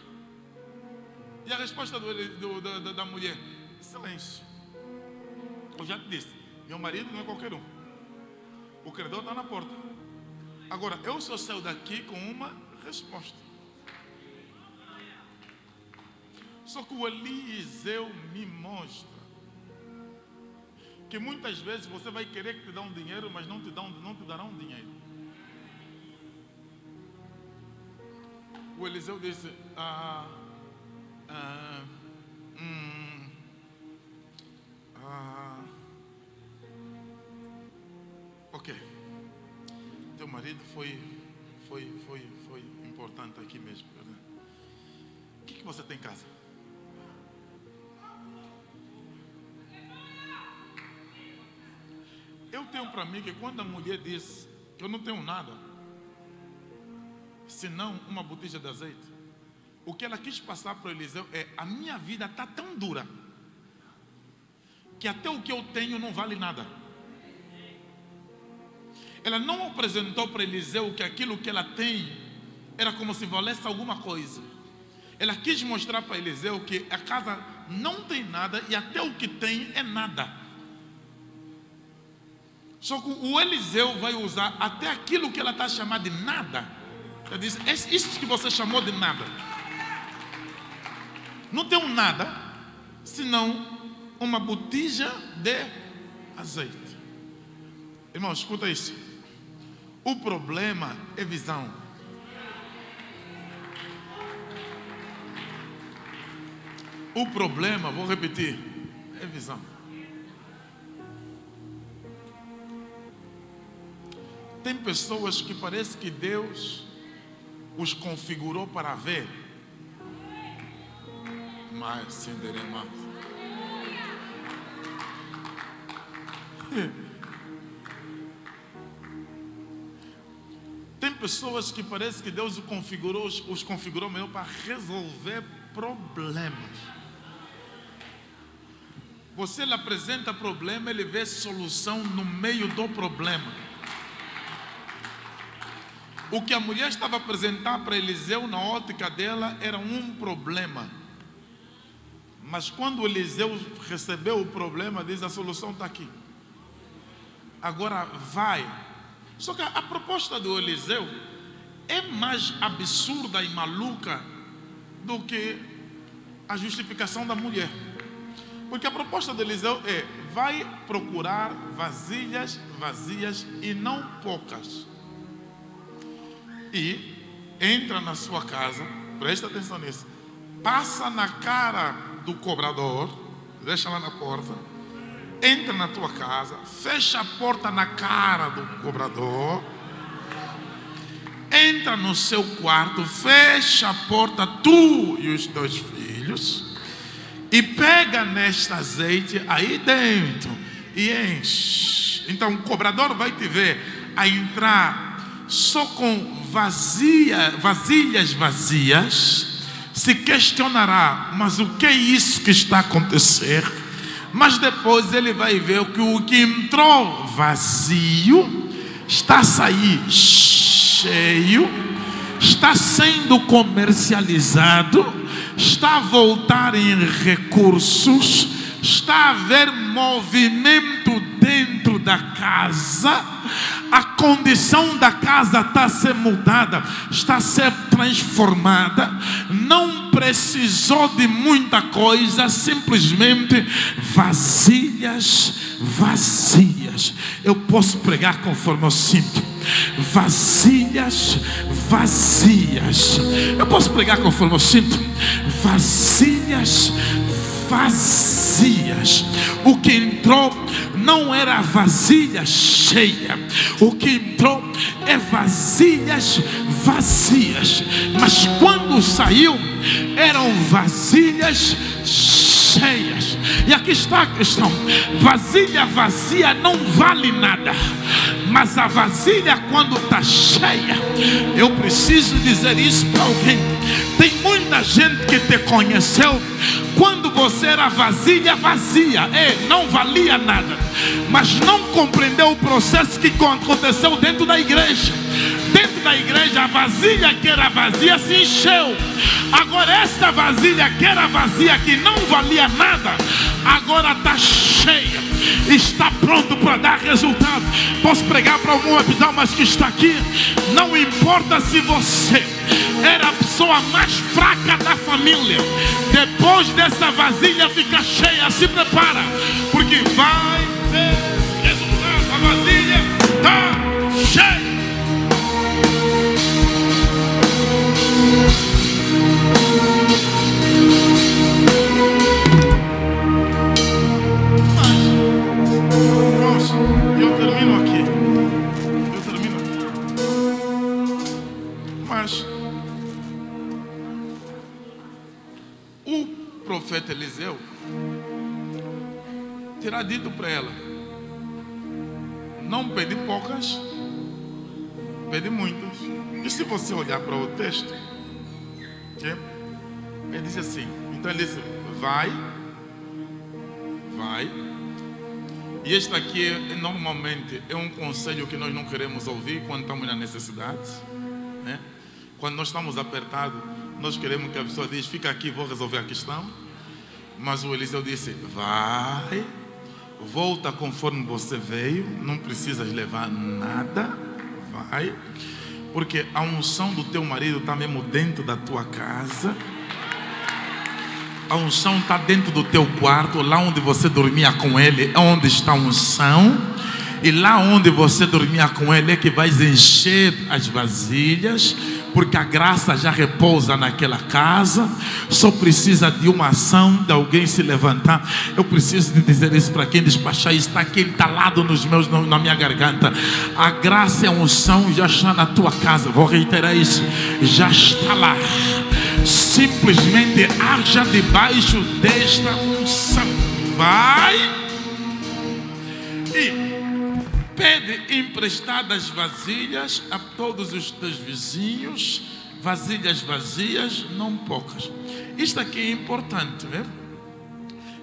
E a resposta da mulher: silêncio. Eu já te disse, meu marido não é qualquer um. O credor está na porta. Agora, eu só saio daqui com uma resposta. Só que o Eliseu me mostra que muitas vezes você vai querer que te dê um dinheiro, mas não te darão um dinheiro. O Eliseu disse: ok, teu marido foi importante aqui mesmo. O que você tem em casa? Eu tenho para mim que quando a mulher diz que eu não tenho nada senão uma botija de azeite, o que ela quis passar para o Eliseu é: a minha vida está tão dura que até o que eu tenho não vale nada. Ela não apresentou para Eliseu que aquilo que ela tem era como se valesse alguma coisa. Ela quis mostrar para Eliseu que a casa não tem nada e até o que tem é nada. Só que o Eliseu vai usar até aquilo que ela está chamando de nada. Ela diz: é isso que você chamou de nada. Não tenho nada senão uma botija de azeite. Irmão, escuta isso. O problema é visão. O problema, vou repetir, é visão. Tem pessoas que parece que Deus os configurou para ver, mas cinderema. pessoas que parece que Deus os configurou mesmo para resolver problemas. Você lhe apresenta problema, ele vê solução no meio do problema. O que a mulher estava a apresentar para Eliseu na ótica dela era um problema. Mas quando Eliseu recebeu o problema, diz: a solução está aqui. Agora vai. Só que a proposta do Eliseu é mais absurda e maluca do que a justificação da mulher. Porque a proposta do Eliseu é: vai procurar vasilhas vazias e não poucas. E entra na sua casa, presta atenção nisso, passa na cara do cobrador, deixa lá na porta, entra na tua casa, fecha a porta na cara do cobrador, entra no seu quarto, fecha a porta, tu e os teus filhos, e pega neste azeite aí dentro e enche. Então o cobrador vai te ver a entrar só com vasilhas vazias, se questionará: mas o que é isso que está a acontecer? Mas depois ele vai ver que o que entrou vazio está a sair cheio, está sendo comercializado, está a voltar em recursos, está a haver movimento dentro da casa, a condição da casa está a ser mudada, está a ser transformada, não precisou de muita coisa, simplesmente vasilhas vazias. Eu posso pregar conforme eu sinto. Vasilhas vazias. Eu posso pregar conforme eu sinto. Vasilhas vazias. O que entrou não era vasilha cheia, o que entrou é vasilhas vazias. Mas quando saiu, eram vasilhas cheias. E aqui está a questão: vasilha vazia não vale nada, mas a vasilha quando está cheia, eu preciso dizer isso para alguém. Tem muita gente que te conheceu quando você era vasilha vazia, não valia nada, mas não compreendeu o processo que aconteceu dentro da igreja. Dentro da igreja, a vasilha que era vazia se encheu. Agora esta vasilha que era vazia, que não valia nada, agora está cheia, está pronto para dar resultado. Posso pregar para alguma pessoa, mas que está aqui, não importa se você era a pessoa mais fraca da família, depois dessa vasilha fica cheia, se prepara, porque vai ter resultado. A vasilha está cheia. Mas, eu termino aqui. Mas o profeta Eliseu terá dito para ela: não pede poucas, pede muitas. E se você olhar para o texto, ele diz assim, então ele disse: vai. E este aqui normalmente é um conselho que nós não queremos ouvir quando estamos na necessidade, né? Quando nós estamos apertados, nós queremos que a pessoa diz: fica aqui, vou resolver a questão. Mas o Eliseu disse: vai, volta conforme você veio, não precisas levar nada, vai, porque a unção do teu marido está mesmo dentro da tua casa. A unção está dentro do teu quarto, lá onde você dormia com ele é onde está a unção. E lá onde você dormia com ele é que vais encher as vasilhas, porque a graça já repousa naquela casa. Só precisa de uma ação, de alguém se levantar. Eu preciso de dizer isso para quem despachar, está aqui entalado na minha garganta. A graça e a unção já está na tua casa. Vou reiterar isso, já está lá. Simplesmente haja debaixo desta unção. Vai e pede emprestadas vasilhas a todos os teus vizinhos, vasilhas vazias, não poucas. Isto aqui é importante, né?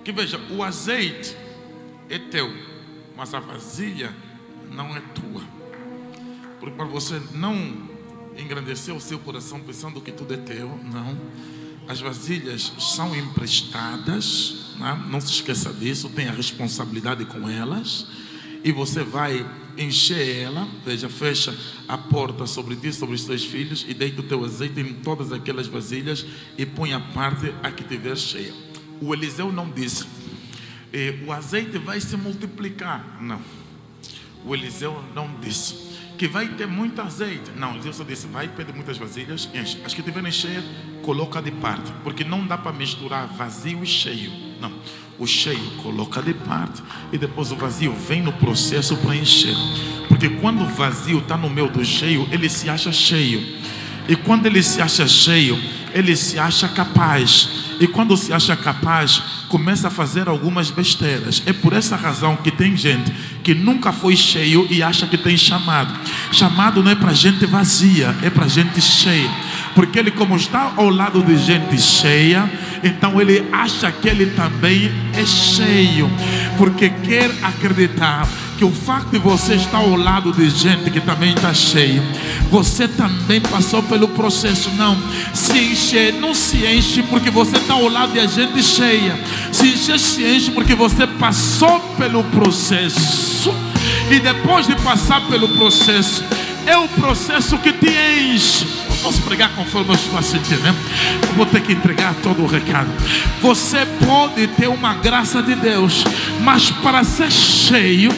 Que veja, o azeite é teu, mas a vasilha não é tua. Porque para você não engrandecer o seu coração pensando que tudo é teu, não. As vasilhas são emprestadas, não se esqueça disso, tenha responsabilidade com elas. E você vai encher ela, veja, fecha a porta sobre ti, sobre os teus filhos, e deita o teu azeite em todas aquelas vasilhas e põe a parte a que tiver cheia. O Eliseu não disse, o azeite vai se multiplicar. Não. O Eliseu não disse que vai ter muito azeite. Não, Deus só disse, vai pedir muitas vasilhas, enche. As que tiverem cheias, coloca de parte. Porque não dá para misturar vazio e cheio. Não. O cheio coloca de parte e depois o vazio vem no processo para encher. Porque quando o vazio está no meio do cheio, ele se acha cheio. E quando ele se acha cheio, ele se acha capaz. E quando se acha capaz, começa a fazer algumas besteiras. É por essa razão que tem gente que nunca foi cheio e acha que tem chamado. Chamado não é para gente vazia, é para gente cheia. Porque ele, como está ao lado de gente cheia, então ele acha que ele também é cheio. Porque quer acreditar que o facto de você estar ao lado de gente que também está cheio, você também passou pelo processo. Não se enche, não se enche porque você está ao lado de gente cheia. Se enche porque você passou pelo processo. E depois de passar pelo processo, é o processo que te enche. Eu posso pregar conforme eu estou a sentir, né? Eu vou ter que entregar todo o recado. Você pode ter uma graça de Deus, mas para ser cheio,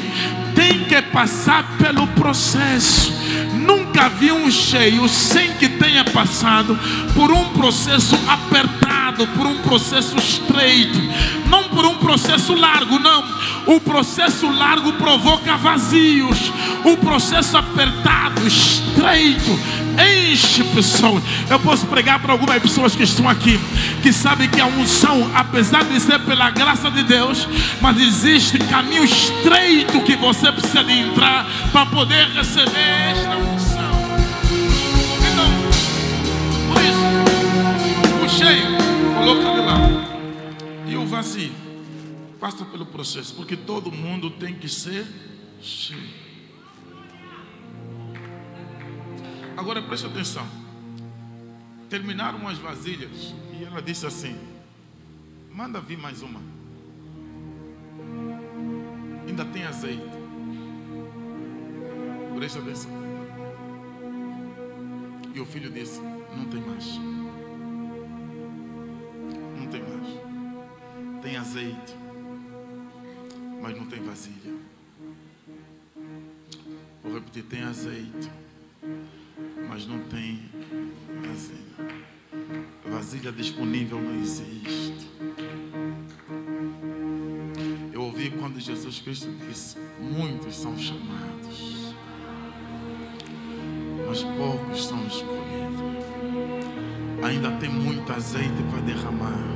tem que passar pelo processo. Nunca vi um cheio sem que tenha passado por um processo apertado, por um processo estreito, não por um processo largo, não. O processo largo provoca vazios. O processo apertado, estreito, enche pessoas. Eu posso pregar para algumas pessoas que estão aqui, que sabem que a unção, apesar de ser pela graça de Deus, mas existe caminho estreito que você precisa de entrar para poder receber esta unção. Então, por isso, o cheio, coloca de lado. E o vazio, passa pelo processo, porque todo mundo tem que ser cheio. Agora preste atenção. Terminaram as vasilhas e ela disse assim: manda vir mais uma. Ainda tem azeite. Preste atenção. E o filho disse: não tem mais. Não tem mais. Tem azeite, mas não tem vasilha. Vou repetir: tem azeite, mas não tem vasilha. Vasilha disponível não existe. Eu ouvi quando Jesus Cristo disse: muitos são chamados, mas poucos são escolhidos. Ainda tem muito azeite para derramar.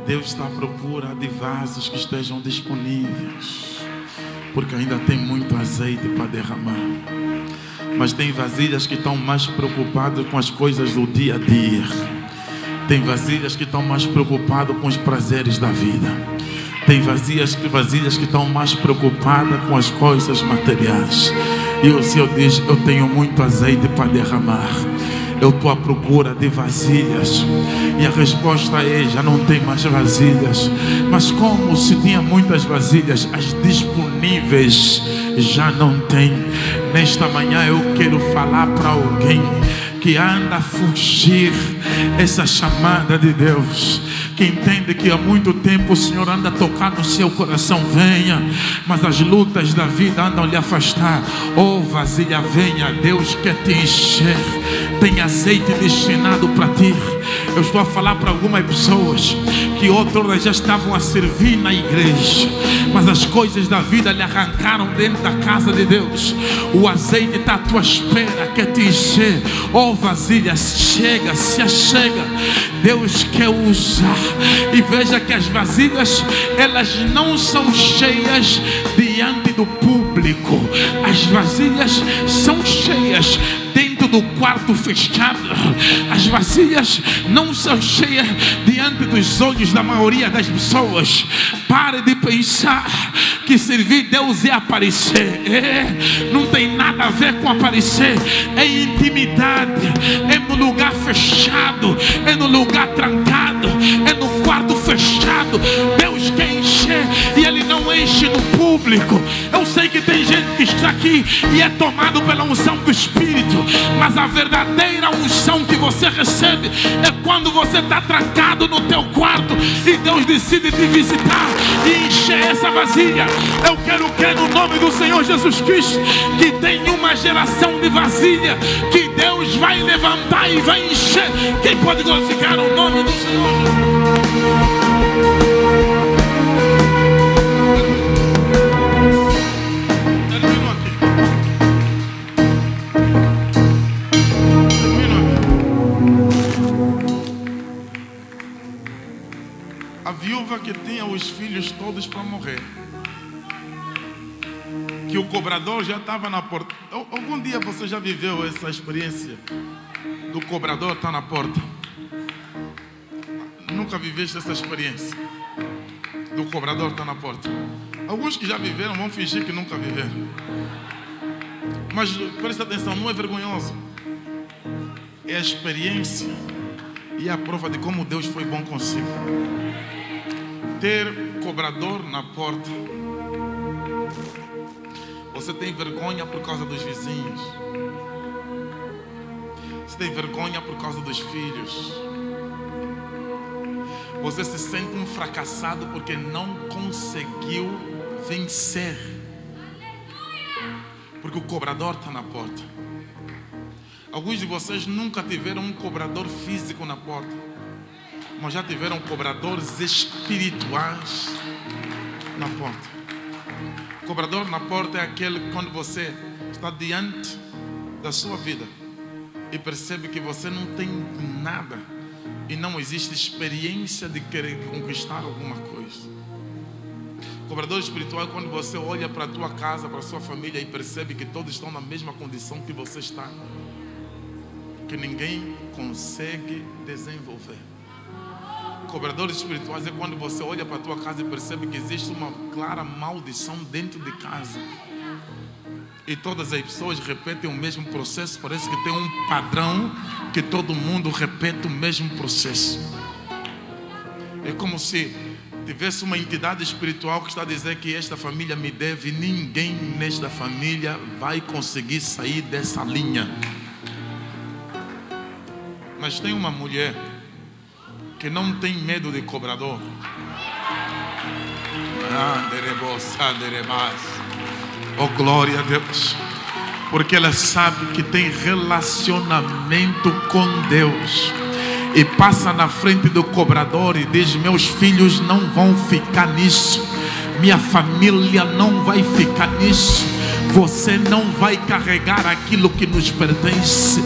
Deus está à procura de vasos que estejam disponíveis, porque ainda tem muito azeite para derramar. Mas tem vasilhas que estão mais preocupadas com as coisas do dia a dia. Tem vasilhas que estão mais preocupadas com os prazeres da vida. Tem vasilhas que estão mais preocupadas com as coisas materiais. E o Senhor diz: eu tenho muito azeite para derramar. Eu estou à procura de vasilhas. E a resposta é: já não tem mais vasilhas. Mas como se tinha muitas vasilhas, as disponíveis já não tem. Nesta manhã eu quero falar para alguém que anda a fugir essa chamada de Deus, que entende que há muito tempo o Senhor anda a tocar no seu coração: venha, mas as lutas da vida andam a lhe afastar. Oh, vasilha, venha, Deus quer te encher. tem azeite destinado para ti. Eu estou a falar para algumas pessoas que outras já estavam a servir na igreja, mas as coisas da vida lhe arrancaram dentro da casa de Deus. O azeite está à tua espera, quer te encher. Oh, vasilhas, chega, se achega. Deus quer usar. E veja que as vasilhas, elas não são cheias diante do público. As vasilhas são cheias dentro do quarto fechado. As vasilhas não são cheias diante dos olhos da maioria das pessoas. Pare de pensar que servir Deus é aparecer. Não tem nada a ver com aparecer. É intimidade, é no lugar fechado, é no lugar trancado, é no quarto fechado. Deus quer encher e Ele não enche no público. Eu sei que tem gente que está aqui e é tomado pela unção do Espírito, mas a verdadeira unção que você recebe é quando você está trancado no teu quarto e Deus decide te visitar e encher essa vasilha. Eu quero crer no nome do Senhor Jesus Cristo que tem uma geração de vasilha que Deus vai levantar e vai encher. Quem pode glorificar o nome do Senhor? A viúva que tinha os filhos todos para morrer, que o cobrador já estava na porta. Algum dia você já viveu essa experiência do cobrador estar na porta? Nunca viveste essa experiência do cobrador estar na porta? Alguns que já viveram vão fingir que nunca viveram. Mas presta atenção, não é vergonhoso. É a experiência e a prova de como Deus foi bom consigo. Ter cobrador na porta. Você tem vergonha por causa dos vizinhos. Você tem vergonha por causa dos filhos. Você se sente um fracassado porque não conseguiu vencer. Porque o cobrador está na porta. Alguns de vocês nunca tiveram um cobrador físico na porta, mas já tiveram cobradores espirituais na porta. O cobrador na porta é aquele quando você está diante da sua vida e percebe que você não tem nada e não existe experiência de querer conquistar alguma coisa. O cobrador espiritual é quando você olha para a tua casa, para a sua família e percebe que todos estão na mesma condição que você está, que ninguém consegue desenvolver. Cobradores espirituais é quando você olha para a tua casa e percebe que existe uma clara maldição dentro de casa. E todas as pessoas repetem o mesmo processo. Parece que tem um padrão que todo mundo repete o mesmo processo. É como se tivesse uma entidade espiritual que está a dizer que esta família me deve e ninguém nesta família vai conseguir sair dessa linha. Mas tem uma mulher que não tem medo de cobrador. Oh, glória a Deus. Porque ela sabe que tem relacionamento com Deus. E passa na frente do cobrador e diz: meus filhos não vão ficar nisso. Minha família não vai ficar nisso. Você não vai carregar aquilo que nos pertence.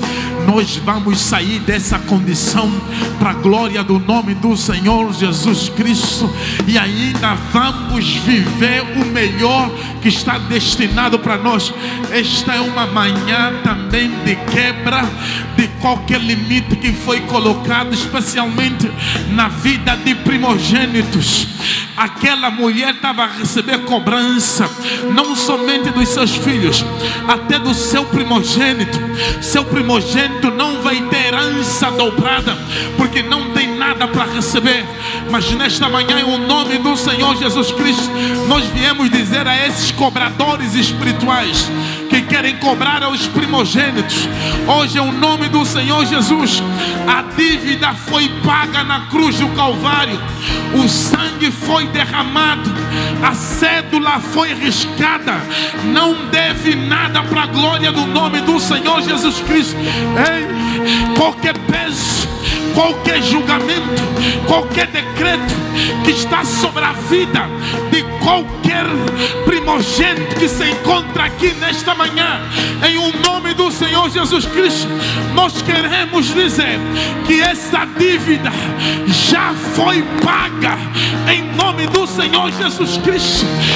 Nós vamos sair dessa condição para a glória do nome do Senhor Jesus Cristo. E ainda vamos viver o melhor que está destinado para nós. Esta é uma manhã também de quebra de qualquer limite que foi colocado, especialmente na vida de primogênitos. Aquela mulher estava a receber cobrança, não somente dos seus filhos, até do seu primogênito. Seu primogênito não vai ter herança dobrada, porque não tem nada nada para receber. Mas nesta manhã, em o nome do Senhor Jesus Cristo, nós viemos dizer a esses cobradores espirituais que querem cobrar aos primogênitos: hoje, em nome do Senhor Jesus, a dívida foi paga na cruz do Calvário, o sangue foi derramado, a cédula foi riscada, não deve nada para a glória do nome do Senhor Jesus Cristo. Ei, qualquer peso, qualquer julgamento, qualquer decreto que está sobre a vida de qualquer primogênito que se encontra aqui nesta manhã, em o nome do Senhor Jesus Cristo, nós queremos dizer que essa dívida já foi paga em nome do Senhor Jesus Cristo.